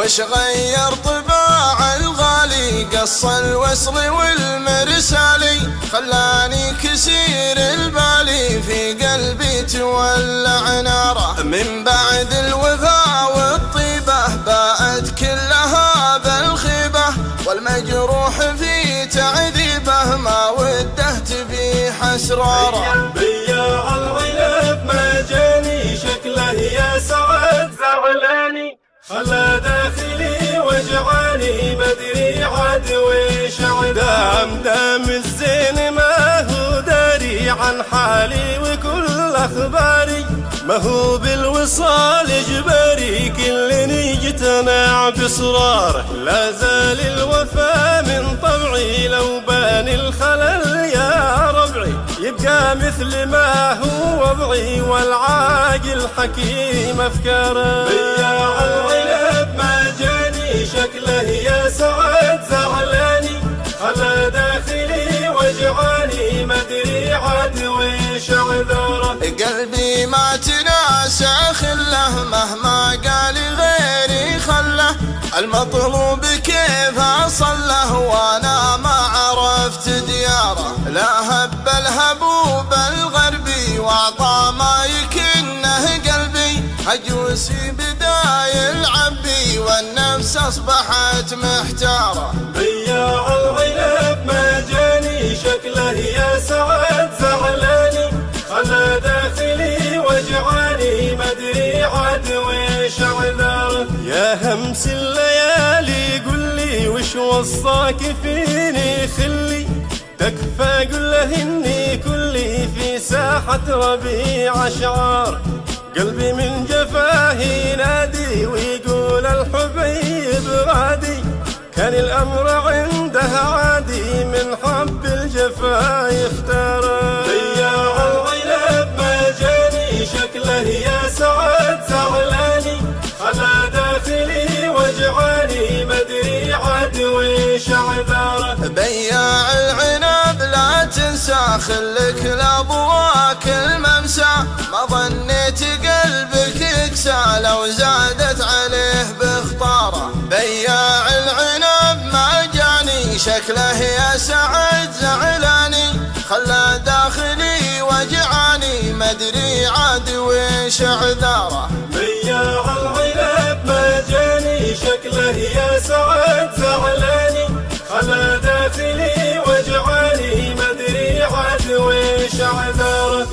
وش غير طباع الغالي؟ قص الوصل والمرسالي، خلاني كسير البالي في قلبي تولع ناره. من بعد الوفا والطيبة باءت كلها بالخيبة، والمجروح في تعذيبه ما وده تبيح اسراره. بياع العنب ما جاني شكله يا سعد زعلاني، خلى داخلي وجعاني مدري عاد ويش عدام. دام الزين ما هو داري عن حالي وكل اخباري، ما هو بالوصال اجباري كل يجتمع بصراره. لا زال الوفا من طبعي لو بان الخلل يا ربعي، يبقى مثل ما هو وضعي والعاقل حكيم افكاره. بياع العنب ما جاني شكله يا سعد زعلاني، خلى داخلي وجعاني مدري عاد ويش عذاره. قلبي ما تناسى خله مهما قال غيري خله، المطلوب كيف اصله وانا ما عرفت دياره. لا هب الهبوب الغربي واعطى ما يكنه قلبي، هجوسي بداي العبي والنفس اصبحت محتاره. بياع العنب ما جاني شكله يا سعد زعلاني، خلى داخلي وجعاني مدري عاد ويش عذاره. يا همس الليالي قل لي وش وصاك فيني خلي، تكفى قل له اني كلي في ساحة ربيع اشعار. قلبي من جفاه ينادي ويقول الحبيب غادي، كان الامر عنده عادي من حب الجفا يختاره. بياع العنب ما جاني شكله يا سعد زعلاني، خلى داخلي وجعاني مدري عاد ويش عذاره. بياع العنب لا تنسى خلك لابواك الممسى، ما ظنيت قلبك يكسى لو زادت عليه باخطاره. بياع العنب ما جاني شكله يا سعد زعلاني، خلى داخلي وجعاني مدري عاد ويش عذاره. بياع العنب ما جاني شكله يا سعد زعلاني، خلى داخلي وجعاني مدري عاد ويش عذاره.